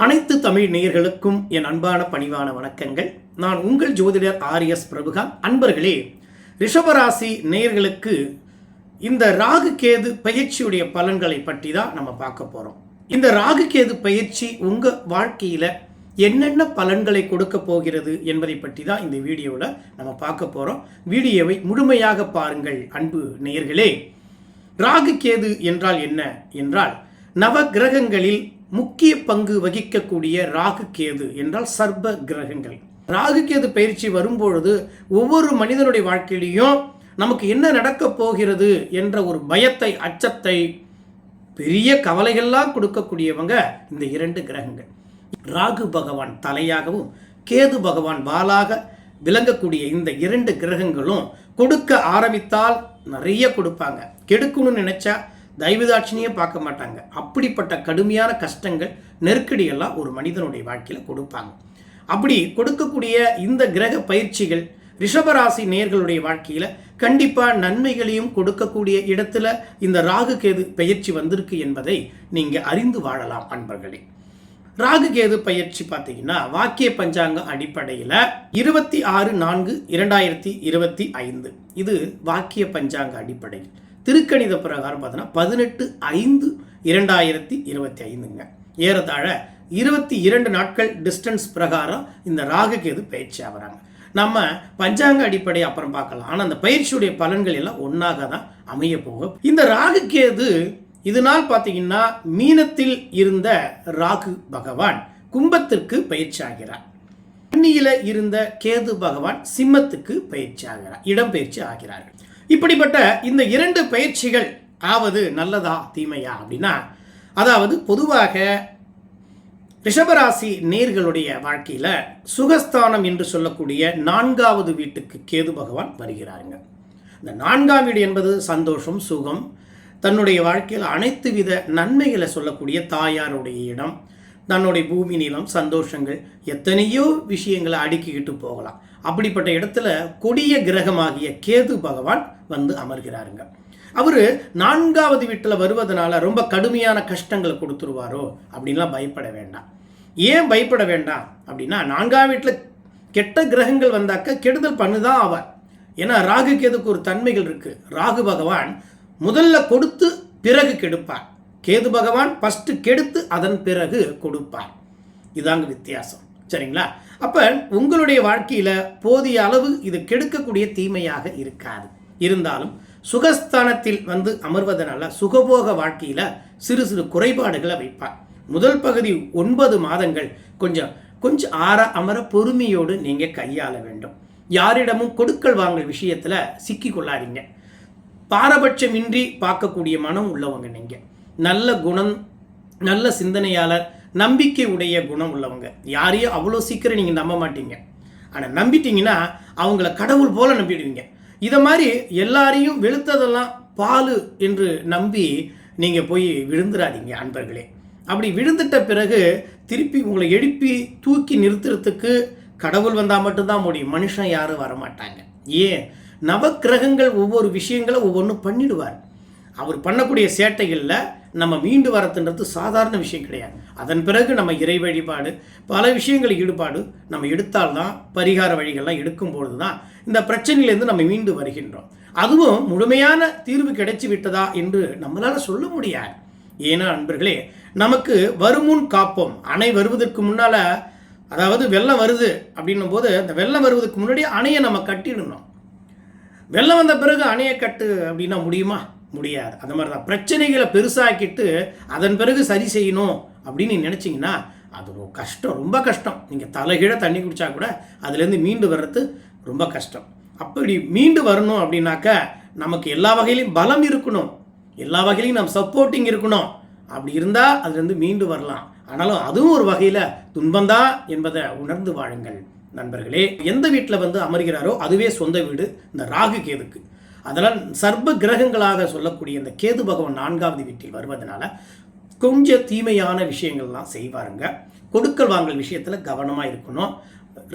அனைத்து தமிழ் நேயர்களுக்கும் என் அன்பான பணிவான வணக்கங்கள். நான் உங்கள் ஜோதிடர் ஆர்.எஸ். பிரபுகாந்த். அன்பர்களே, ரிஷபராசி நேயர்களுக்கு இந்த ராகு கேது பயிற்சியுடைய பலன்களை பற்றி தான் நம்ம பார்க்க போகிறோம். இந்த ராகு கேது பயிற்சி உங்கள் வாழ்க்கையில் என்னென்ன பலன்களை கொடுக்க போகிறது என்பதை பற்றி தான் இந்த வீடியோவில் நம்ம பார்க்க போகிறோம். வீடியோவை முழுமையாக பாருங்கள் அன்பு நேயர்களே. ராகு கேது என்றால் என்ன என்றால், நவ கிரகங்களில் முக்கிய பங்கு வகிக்கக்கூடிய ராகு கேது என்றால் சர்ப கிரகங்கள். ராகு கேது பயிற்சி வரும்பொழுது ஒவ்வொரு மனிதனுடைய வாழ்க்கையிலையும் நமக்கு என்ன நடக்கப் போகிறது என்ற ஒரு பயத்தை, அச்சத்தை, பெரிய கவலைகள்லாம் கொடுக்கக்கூடியவங்க இந்த இரண்டு கிரகங்கள். ராகு பகவான் தலையாகவும் கேது பகவான் வாளாக விளங்கக்கூடிய இந்த இரண்டு கிரகங்களும் கொடுக்க ஆரம்பித்தால் நிறைய கொடுப்பாங்க. கெடுக்கணும்னு நினைச்சா தெய்வதாட்சினியே பார்க்க மாட்டாங்க. அப்படிப்பட்ட கடுமையான கஷ்டங்கள், நெருக்கடியெல்லாம் ஒரு மனிதனுடைய வாழ்க்கையில் கொடுப்பாங்க. அப்படி கொடுக்கக்கூடிய இந்த கிரக பயிற்சிகள் ரிஷபராசி நேயர்களுடைய வாழ்க்கையில் கண்டிப்பாக நன்மைகளையும் கொடுக்கக்கூடிய இடத்துல இந்த ராகு கேது பயிற்சி வந்திருக்கு என்பதை நீங்கள் அறிந்து வாழலாம் அன்பர்களே. ராகு கேது பயிற்சி பார்த்தீங்கன்னா வாக்கிய பஞ்சாங்க அடிப்படையில் 26/4/2025 இது வாக்கிய பஞ்சாங்க அடிப்படையில். திருக்கணித பிரகாரம் பார்த்தோன்னா 18/5/2025ங்க. ஏறத்தாழ 22 நாட்கள் டிஸ்டன்ஸ் பிரகாரம் இந்த ராகு கேது பயிற்சி ஆகிறாங்க. நம்ம பஞ்சாங்க அடிப்படை அப்புறம் பார்க்கலாம். ஆனால் அந்த பயிற்சியுடைய பலன்கள் எல்லாம் ஒன்றாக தான் அமைய போகும். இந்த ராகு கேது இதனால் பார்த்தீங்கன்னா மீனத்தில் இருந்த ராகு பகவான் கும்பத்திற்கு பயிற்சி ஆகிறார். கன்னியில் இருந்த கேது பகவான் சிம்மத்துக்கு பயிற்சி ஆகிறார், இடம்பெயர்ச்சி ஆகிறார்கள். இப்படிப்பட்ட இந்த இரண்டு பயிற்சிகள் ஆவது நல்லதா தீமையா அப்படின்னா, அதாவது பொதுவாக ரிஷபராசி நேர்களுடைய வாழ்க்கையில் சுகஸ்தானம் என்று சொல்லக்கூடிய 4வது வீட்டுக்கு கேது பகவான் வருகிறாருங்க. இந்த 4ஆம் வீடு என்பது சந்தோஷம், சுகம், தன்னுடைய வாழ்க்கையில் அனைத்து வித நன்மைகளை சொல்லக்கூடிய தாயாருடைய இடம், தன்னுடைய பூமி நிலம், சந்தோஷங்கள், எத்தனையோ விஷயங்களை அடுக்கிக்கிட்டு போகலாம். அப்படிப்பட்ட இடத்துல கொடிய கிரகமாகிய கேது பகவான் வந்து அமர்கிறாருங்க. அவர் 4வது வீட்டில் வருவதனால ரொம்ப கடுமையான கஷ்டங்களை கொடுத்துருவாரோ அப்படின்லாம் பயப்பட வேண்டாம். ஏன் பயப்பட வேண்டாம் அப்படின்னா, 4ஆம் வீட்டில் கெட்ட கிரகங்கள் வந்தாக்க கெடுதல் பண்ணுதான் ஆவார். ஏன்னா ராகு கேதுக்கு ஒரு தன்மைகள் இருக்குது. ராகு பகவான் முதல்ல கொடுத்து பிறகு கெடுப்பார். கேது பகவான் ஃபஸ்ட்டு கெடுத்து அதன் பிறகு கொடுப்பார். இதாங்க வித்தியாசம். சரிங்களா? அப்போ உங்களுடைய வாழ்க்கையில் போதிய அளவு இது கெடுக்கக்கூடிய தீமையாக இருக்காது. இருந்தாலும் சுகஸ்தானத்தில் வந்து அமர்வதனால சுகபோக வாழ்க்கையில் சிறு சிறு குறைபாடுகளை வைப்பார். முதல் பகுதி 9 மாதங்கள் கொஞ்சம் ஆற அமர பொறுமையோடு நீங்கள் கையாள வேண்டும். யாரிடமும் கொடுக்கல் வாங்கல் விஷயத்தில் சிக்கி கொள்ளாதீங்க. பாரபட்சமின்றி பார்க்கக்கூடிய மனம் உள்ளவங்க நீங்கள். நல்ல குணம், நல்ல சிந்தனையாளர், நம்பிக்கை உடைய குணம் உள்ளவங்க. யாரையும் அவ்வளோ சீக்கிரம் நீங்கள் நம்ப மாட்டீங்க. ஆனால் நம்பிட்டீங்கன்னா அவங்கள கடவுள் போல நம்பிடுவீங்க. இதை மாதிரி எல்லாரையும் வெளுத்ததெல்லாம் பால் என்று நம்பி நீங்கள் போய் விழுந்துடாதீங்க அன்பர்களே. அப்படி விழுந்துட்ட பிறகு திருப்பி உங்களை எழுப்பி தூக்கி நிறுத்துறதுக்கு கடவுள் வந்தால் மட்டும்தான் முடியும். மனுஷன் யாரும் வரமாட்டாங்க. ஏன்? நவக்கிரகங்கள் ஒவ்வொரு விஷயங்களை ஒவ்வொன்றும் பண்ணிடுவார். அவர் பண்ணக்கூடிய சேட்டைகளில் நம்ம மீண்டு வரத்துன்றது சாதாரண விஷயம் கிடையாது. அதன் பிறகு நம்ம இறை வழிபாடு, பல விஷயங்கள் ஈடுபாடு நம்ம எடுத்தால்தான், பரிகார வழிகள்லாம் எடுக்கும்பொழுது தான் இந்த பிரச்சனையிலேருந்து நம்ம மீண்டு வருகின்றோம். அதுவும் முழுமையான தீர்வு கிடைச்சி விட்டதா என்று நம்மளால் சொல்ல முடியாது. ஏன்னா அன்பர்களே, நமக்கு வருமுன் காப்போம். அணை வருவதற்கு முன்னால், அதாவது வெள்ளம் வருது அப்படின்னும் போது அந்த வெள்ளம் வருவதற்கு முன்னாடி அணையை நம்ம கட்டிடணும். வெள்ளம் வந்த பிறகு அணையை கட்டு அப்படின்னா முடியுமா? முடியாது. அந்த மாதிரி தான் பிரச்சனைகளை பெருசாக்கிட்டு அதன் பிறகு சரி செய்யணும் அப்படின்னு நினச்சிங்கன்னா அது ஒரு கஷ்டம், ரொம்ப கஷ்டம். நீங்கள் தலைகீழ தண்ணி குடித்தா கூட அதுலேருந்து மீண்டு வர்றது ரொம்ப கஷ்டம். அப்படி மீண்டு வரணும் அப்படின்னாக்க நமக்கு எல்லா வகையிலையும் பலம் இருக்கணும், எல்லா வகையிலையும் நம்ம சப்போர்ட்டிங் இருக்கணும். அப்படி இருந்தால் அதுலேருந்து மீண்டு வரலாம். ஆனாலும் அதுவும் ஒரு வகையில் துன்பந்தான் என்பதை உணர்ந்து வாழுங்கள் நண்பர்களே. எந்த வீட்டில் வந்து அமர்கிறாரோ அதுவே சொந்த வீடு இந்த ராகு கேதுக்கு. அதனால் சர்ப கிரகங்களாக சொல்லக்கூடிய இந்த கேது பகவான் 4வது வீட்டில் வருவதனால கொஞ்சம் தீமையான விஷயங்கள்லாம் செய்வாருங்க. கொடுக்கல் வாங்கல் விஷயத்தில் கவனமாக இருக்கணும்.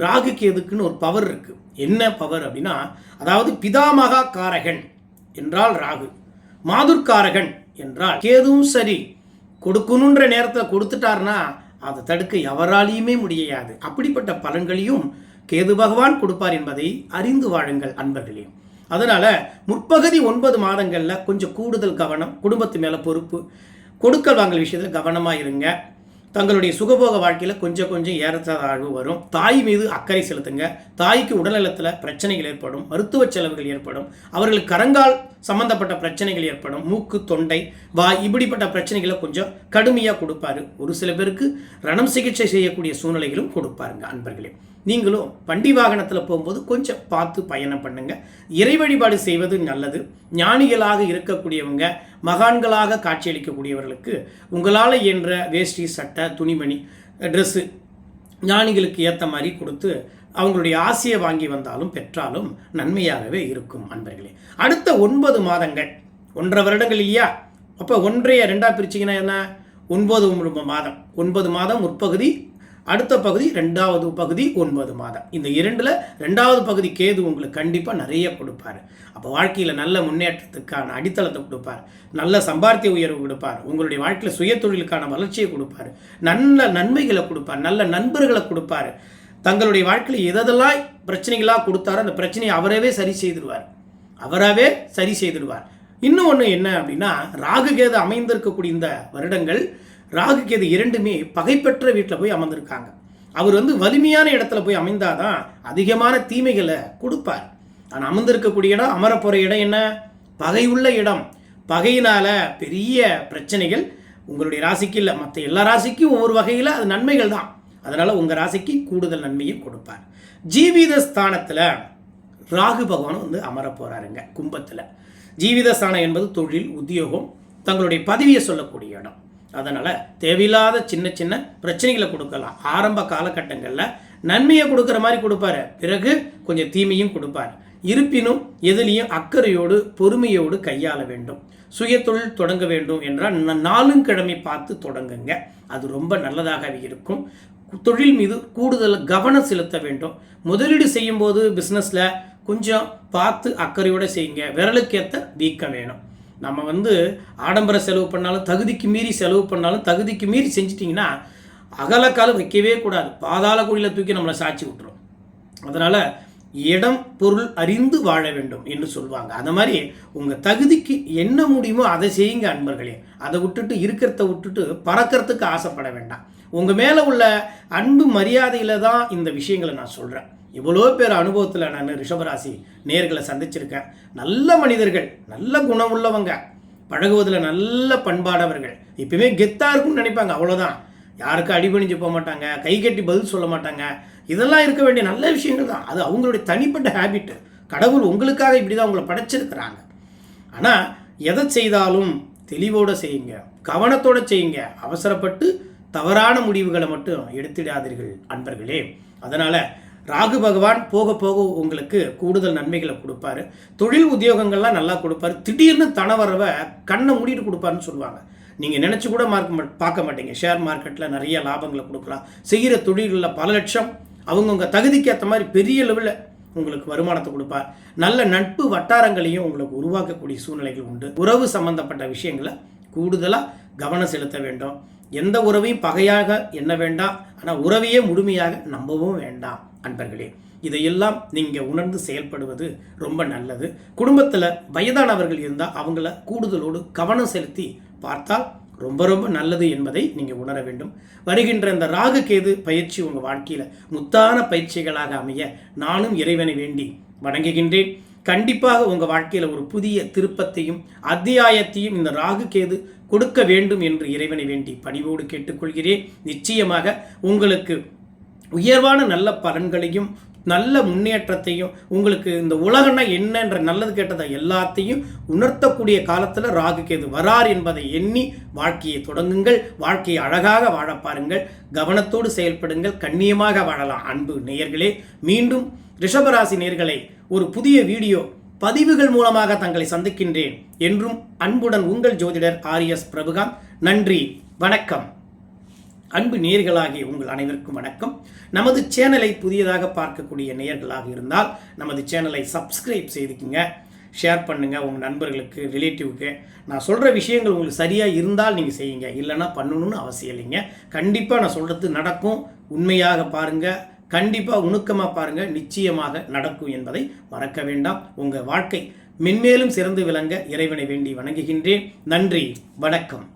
ராகு கேதுக்குன்னு ஒரு பவர் இருக்குது. என்ன பவர் அப்படின்னா, அதாவது பிதாமகா காரகன் என்றால் ராகு, மாதுர்காரகன் என்றால் கேதுவும் சரி. கொடுக்கணுன்ற நேரத்தில் கொடுத்துட்டார்னா அதை தடுக்க எவராலையுமே முடியாது. அப்படிப்பட்ட பலன்களையும் கேது பகவான் கொடுப்பார் என்பதை அறிந்து வாழுங்கள் அன்பர்களே. அதனால் முற்பகுதி 9 மாதங்களில் கொஞ்சம் கூடுதல் கவனம், குடும்பத்து மேலே பொறுப்பு, கொடுக்கல் வாங்கல் விஷயத்தில் கவனமாக இருங்க. தங்களுடைய சுகபோக வாழ்க்கையில் கொஞ்சம் ஏற்றத்தாழ்வு வரும். தாய் மீது அக்கறை செலுத்துங்க. தாய்க்கு உடல்நலத்தில் பிரச்சனைகள் ஏற்படும், மருத்துவ செலவுகள் ஏற்படும், அவர்களுக்கு கரங்கால் சம்பந்தப்பட்ட பிரச்சனைகள் ஏற்படும், மூக்கு, தொண்டை, வாய் இப்படிப்பட்ட பிரச்சனைகளை கொஞ்சம் கடுமையாக கொடுப்பாரு. ஒரு சில பேருக்கு ரணம் சிகிச்சை செய்யக்கூடிய சூழ்நிலைகளும் கொடுப்பாருங்க அன்பர்களே. நீங்களும் வண்டி வாகனத்தில் போகும்போது கொஞ்சம் பார்த்து பயணம் பண்ணுங்க. இறை வழிபாடு செய்வது நல்லது. ஞானிகளாக இருக்கக்கூடியவங்க, மகான்களாக காட்சியளிக்கக்கூடியவர்களுக்கு உங்களால் இயன்ற வேஷ்டி, சட்டை, துணிமணி, ட்ரெஸ்ஸு ஞானிகளுக்கு ஏற்ற மாதிரி கொடுத்து அவங்களுடைய ஆசையை வாங்கி வந்தாலும் பெற்றாலும் நன்மையாகவே இருக்கும் அன்பர்களே. அடுத்த 9 மாதங்கள் 1.5 வருடங்கள் இல்லையா? அப்போ 1.5 2 பிரிச்சிங்கன்னா என்ன? 9 மாதம். 9 மாதம் முற்பகுதி, அடுத்த பகுதி 2வது பகுதி 9 மாதம். இந்த 2ல் 2வது பகுதி கேது உங்களுக்கு கண்டிப்பாக நிறைய கொடுப்பார். அப்போ வாழ்க்கையில் நல்ல முன்னேற்றத்துக்கான அடித்தளத்தை கொடுப்பார், நல்ல சம்பாத்திய உயர்வு கொடுப்பார், உங்களுடைய வாழ்க்கையில் சுய தொழிலுக்கான வளர்ச்சியை கொடுப்பார், நல்ல நன்மைகளை கொடுப்பார், நல்ல நண்பர்களை கொடுப்பார். தங்களுடைய வாழ்க்கையில் எதெல்லாம் பிரச்சனைகளாக கொடுத்தாரோ அந்த பிரச்சனையை அவராகவே சரி செய்திடுவார். இன்னும் ஒன்று என்ன அப்படின்னா, ராகு கேது அமைந்திருக்கக்கூடிய இந்த வருடங்கள் ராகு கேது 2மே பகைப்பெற்ற வீட்டில் போய் அமர்ந்திருக்காங்க. அவர் வலிமையான இடத்துல போய் அமைந்தாதான் அதிகமான தீமைகளை கொடுப்பார். ஆனால் அமர்ந்திருக்கக்கூடிய இடம், அமரப்போகிற இடம் என்ன? பகை உள்ள இடம். பகையினால் பெரிய பிரச்சனைகள் உங்களுடைய ராசிக்கு இல்லை, மற்ற எல்லா ராசிக்கும் ஒவ்வொரு வகையில் அது நன்மைகள் தான். அதனால் உங்கள் ராசிக்கு கூடுதல் நன்மையும் கொடுப்பார். ஜீவித ஸ்தானத்தில் ராகு பகவான் அமர போகிறாருங்க கும்பத்தில். ஜீவித ஸ்தானம் என்பது தொழில், உத்தியோகம், தங்களுடைய பதவியை சொல்லக்கூடிய இடம். அதனால் தேவையில்லாத சின்ன பிரச்சனைகளை கொடுக்கலாம். ஆரம்ப காலகட்டங்களில் நன்மையை கொடுக்குற மாதிரி கொடுப்பாரு, பிறகு கொஞ்சம் தீமையும் கொடுப்பார். இருப்பினும் எதிலையும் அக்கறையோடு பொறுமையோடு கையாள வேண்டும். சுயதொழில் தொடங்க வேண்டும் என்றால் 4 கிழமை பார்த்து தொடங்குங்க, அது ரொம்ப நல்லதாகவே இருக்கும். தொழில் மீது கூடுதல் கவனம் செலுத்த வேண்டும். முதலீடு செய்யும் போது பிஸ்னஸில் கொஞ்சம் பார்த்து அக்கறையோடு செய்யுங்க. விரலுக்கேற்ற வீக்கம் வேணும். நம்ம ஆடம்பர செலவு பண்ணாலும், தகுதிக்கு மீறி செலவு பண்ணாலும், தகுதிக்கு மீறி செஞ்சிட்டிங்கன்னா அகலக்காலம் வைக்கவே கூடாது. பாதாள குழியில் தூக்கி நம்மளை சாட்சி விட்டுரும். அதனால் இடம் பொருள் அறிந்து வாழ வேண்டும் என்று சொல்லுவாங்க. அந்த மாதிரி உங்கள் தகுதிக்கு என்ன முடியுமோ அதை செய்யுங்க அன்பர்களே. அதை இருக்கிறத விட்டுட்டு பறக்கிறதுக்கு ஆசைப்பட வேண்டாம். உங்கள் மேலே உள்ள அன்பு மரியாதையில் தான் இந்த விஷயங்களை நான் சொல்கிறேன். இவ்வளோ பேர் அனுபவத்தில் நான் ரிஷபராசி நேர்களை சந்திச்சிருக்கேன். நல்ல மனிதர்கள், நல்ல குணம் உள்ளவங்க, பழகுவதில் நல்ல பண்பாடவர்கள், எப்பயுமே கெத்தாக இருக்குன்னு நினைப்பாங்க. அவ்வளோதான். யாருக்கும் அடிபணிஞ்சு போக மாட்டாங்க, கை கட்டி பதில் சொல்ல மாட்டாங்க. இதெல்லாம் இருக்க வேண்டிய நல்ல விஷயங்கள் தான். அது அவங்களுடைய தனிப்பட்ட ஹேபிட்டு. கடவுள் உங்களுக்காக இப்படி தான் உங்களை படைச்சிருக்கிறாங்க. ஆனால் எதை செய்தாலும் தெளிவோடு செய்யுங்க, கவனத்தோடு செய்யுங்க. அவசரப்பட்டு தவறான முடிவுகளை மட்டும் எடுத்துடாதீர்கள் அன்பர்களே. அதனால் ராகு பகவான் போக போக உங்களுக்கு கூடுதல் நன்மைகளை கொடுப்பாரு. தொழில் உத்தியோகங்கள்லாம் நல்லா கொடுப்பாரு. திடீர்னு தனவரவை கண்ணை மூடிட்டு கொடுப்பாருன்னு சொல்லுவாங்க. நீங்கள் நினச்சி கூட பார்க்க மாட்டீங்க. ஷேர் மார்க்கெட்டில் நிறைய லாபங்களை கொடுக்கலாம். செய்கிற தொழில்களில் பல லட்சம் அவங்கவுங்க தகுதிக்கு ஏற்ற மாதிரி பெரிய லெவலில் உங்களுக்கு வருமானத்தை கொடுப்பார். நல்ல நட்பு வட்டாரங்களையும் உங்களுக்கு உருவாக்கக்கூடிய சூழ்நிலைகள் உண்டு. உறவு சம்பந்தப்பட்ட விஷயங்களை கூடுதலாக கவனம் செலுத்த வேண்டும். எந்த உறவையும் பகையாக எண்ண வேண்டாம், ஆனால் உறவையே முழுமையாக நம்பவும் வேண்டாம் அன்பர்களே. இதையெல்லாம் நீங்கள் உணர்ந்து செயல்படுவது ரொம்ப நல்லது. குடும்பத்தில் வயதானவர்கள் இருந்தால் அவங்கள கூடுதலோடு கவனம் செலுத்தி பார்த்தால் ரொம்ப ரொம்ப நல்லது என்பதை நீங்கள் உணர வேண்டும். வருகின்ற இந்த ராகு கேது பயிற்சி உங்கள் வாழ்க்கையில் முத்தான பயிற்சிகளாக அமைய நானும் இறைவனை வேண்டி வணங்குகின்றேன். கண்டிப்பாக உங்கள் வாழ்க்கையில் ஒரு புதிய திருப்பத்தையும் அத்தியாயத்தையும் இந்த ராகு கேது கொடுக்க வேண்டும் என்று இறைவனை வேண்டி பணிவோடு கேட்டுக்கொள்கிறேன். நிச்சயமாக உங்களுக்கு உயர்வான நல்ல பலன்களையும் நல்ல முன்னேற்றத்தையும், உங்களுக்கு இந்த உலகம்னா என்னன்ற நல்லது கேட்டதை எல்லாத்தையும் உணர்த்தக்கூடிய காலத்தில் ராகு கேது வரார் என்பதை எண்ணி வாழ்க்கையை தொடங்குங்கள். வாழ்க்கையை அழகாக வாழ பாருங்கள். கவனத்தோடு செயல்படுங்கள். கண்ணியமாக வாழலாம் அன்பு நேயர்களே. மீண்டும் ரிஷபராசி நேயர்களை ஒரு புதிய வீடியோ பதிவுகள் மூலமாக தங்களை சந்திக்கின்றேன். என்றும் அன்புடன் உங்கள் ஜோதிடர் RS பிரபுகாந்த். நன்றி, வணக்கம். அன்பு நேயர்களாகிய உங்கள் அனைவருக்கும் வணக்கம். நமது சேனலை புதியதாக பார்க்கக்கூடிய நேயர்களாக இருந்தால் நமது சேனலை சப்ஸ்கிரைப் செய்துக்குங்க. ஷேர் பண்ணுங்கள் உங்கள் நண்பர்களுக்கு, ரிலேட்டிவ்க்கு. நான் சொல்கிற விஷயங்கள் உங்களுக்கு சரியாக இருந்தால் நீங்கள் செய்யுங்க, இல்லைன்னா பண்ணணும்னு அவசியம் இல்லைங்க. கண்டிப்பாக நான் சொல்கிறது நடக்கும். உண்மையாக பாருங்கள், கண்டிப்பாக நுணுக்கமாக பாருங்கள், நிச்சயமாக நடக்கும் என்பதை மறக்க வேண்டாம். உங்கள் வாழ்க்கை மென்மேலும் சிறந்து விளங்க இறைவனை வேண்டி வணங்குகின்றேன். நன்றி, வணக்கம்.